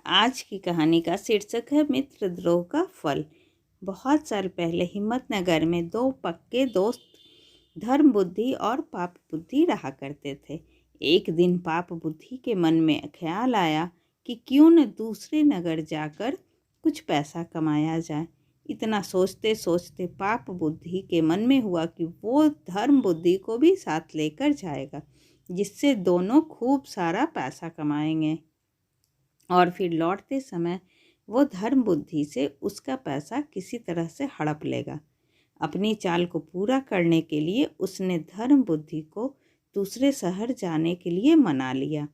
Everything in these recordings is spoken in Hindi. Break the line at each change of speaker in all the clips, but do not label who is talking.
आज की कहानी का शीर्षक है मित्रद्रोह का फल। बहुत साल पहले हिम्मतनगर में दो पक्के दोस्त धर्म बुद्धि और पाप बुद्धि रहा करते थे। एक दिन पाप बुद्धि के मन में ख्याल आया कि क्यों न दूसरे नगर जाकर कुछ पैसा कमाया जाए। इतना सोचते सोचते पाप बुद्धि के मन में हुआ कि वो धर्म बुद्धि को भी साथ लेकर जाएगा, जिससे दोनों खूब सारा पैसा कमाएंगे और फिर लौटते समय वो धर्म बुद्धि से उसका पैसा किसी तरह से हड़प लेगा। अपनी चाल को पूरा करने के लिए उसने धर्म बुद्धि को दूसरे शहर जाने के लिए मना लिया।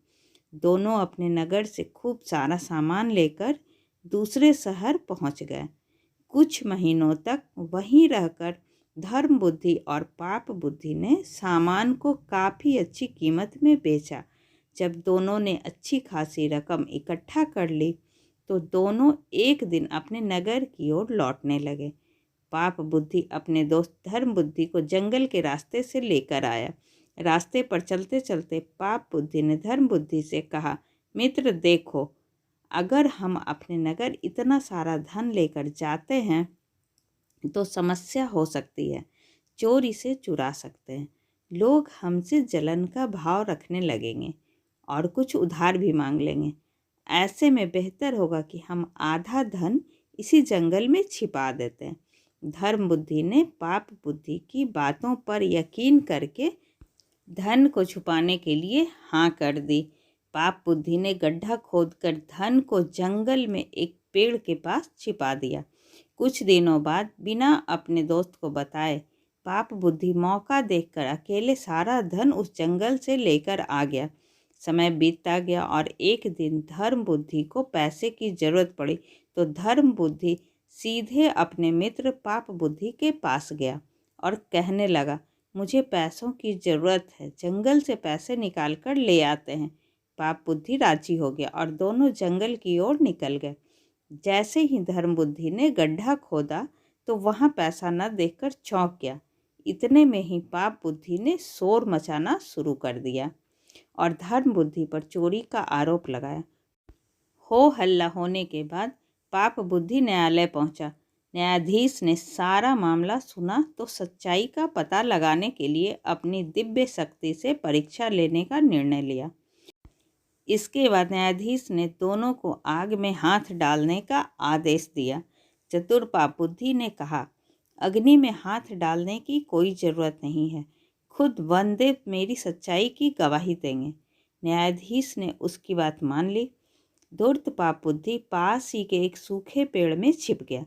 दोनों अपने नगर से खूब सारा सामान लेकर दूसरे शहर पहुंच गए। कुछ महीनों तक वहीं रहकर धर्म बुद्धि और पाप बुद्धि ने सामान को काफ़ी अच्छी कीमत में बेचा। जब दोनों ने अच्छी खासी रकम इकट्ठा कर ली तो दोनों एक दिन अपने नगर की ओर लौटने लगे। पाप बुद्धि अपने दोस्त धर्म बुद्धि को जंगल के रास्ते से लेकर आया। रास्ते पर चलते चलते पाप बुद्धि ने धर्म बुद्धि से कहा, मित्र देखो, अगर हम अपने नगर इतना सारा धन लेकर जाते हैं तो समस्या हो सकती है। चोरी से चुरा सकते हैं, लोग हमसे जलन का भाव रखने लगेंगे और कुछ उधार भी मांग लेंगे। ऐसे में बेहतर होगा कि हम आधा धन इसी जंगल में छिपा देते हैं। धर्म बुद्धि ने पाप बुद्धि की बातों पर यकीन करके धन को छुपाने के लिए हाँ कर दी। पाप बुद्धि ने गड्ढा खोदकर धन को जंगल में एक पेड़ के पास छिपा दिया। कुछ दिनों बाद बिना अपने दोस्त को बताए पाप बुद्धि मौका देखकर अकेले सारा धन उस जंगल से लेकर आ गया। समय बीतता गया और एक दिन धर्म बुद्धि को पैसे की जरूरत पड़ी तो धर्म बुद्धि सीधे अपने मित्र पाप बुद्धि के पास गया और कहने लगा, मुझे पैसों की ज़रूरत है, जंगल से पैसे निकाल कर ले आते हैं। पाप बुद्धि राजी हो गया और दोनों जंगल की ओर निकल गए। जैसे ही धर्म बुद्धि ने गड्ढा खोदा तो वहाँ पैसा न देखकर चौंक गया। इतने में ही पाप बुद्धि ने शोर मचाना शुरू कर दिया और धर्म बुद्धि पर चोरी का आरोप लगाया। हो हल्ला होने के बाद पाप बुद्धि न्यायालय पहुंचा। न्यायाधीश ने सारा मामला सुना तो सच्चाई का पता लगाने के लिए अपनी दिव्य शक्ति से परीक्षा लेने का निर्णय लिया। इसके बाद न्यायाधीश ने दोनों को आग में हाथ डालने का आदेश दिया। चतुर पाप बुद्धि ने कहा, अग्नि में हाथ डालने की कोई ज़रूरत नहीं है, खुद वनदेव मेरी सच्चाई की गवाही देंगे। न्यायाधीश ने उसकी बात मान ली। धूर्त पाप बुद्धि पास ही के एक सूखे पेड़ में छिप गया।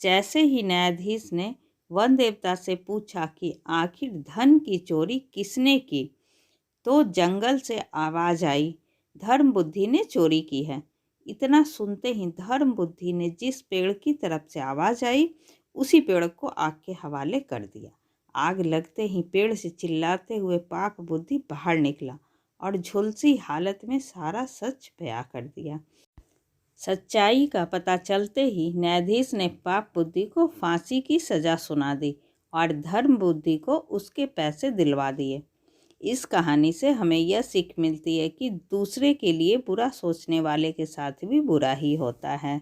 जैसे ही न्यायाधीश ने वन देवता से पूछा कि आखिर धन की चोरी किसने की, तो जंगल से आवाज़ आई, धर्म बुद्धि ने चोरी की है। इतना सुनते ही धर्म बुद्धि ने जिस पेड़ की तरफ से आवाज़ आई उसी पेड़ को आग के हवाले कर दिया। आग लगते ही पेड़ से चिल्लाते हुए पाप बुद्धि बाहर निकला और झुलसी हालत में सारा सच बयां कर दिया। सच्चाई का पता चलते ही न्यायाधीश ने पाप बुद्धि को फांसी की सज़ा सुना दी और धर्म बुद्धि को उसके पैसे दिलवा दिए। इस कहानी से हमें यह सीख मिलती है कि दूसरे के लिए बुरा सोचने वाले के साथ भी बुरा ही होता है।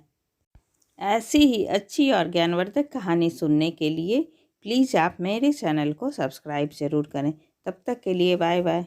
ऐसी ही अच्छी और ज्ञानवर्धक कहानी सुनने के लिए प्लीज़ आप मेरे चैनल को सब्सक्राइब ज़रूर करें। तब तक के लिए बाय बाय।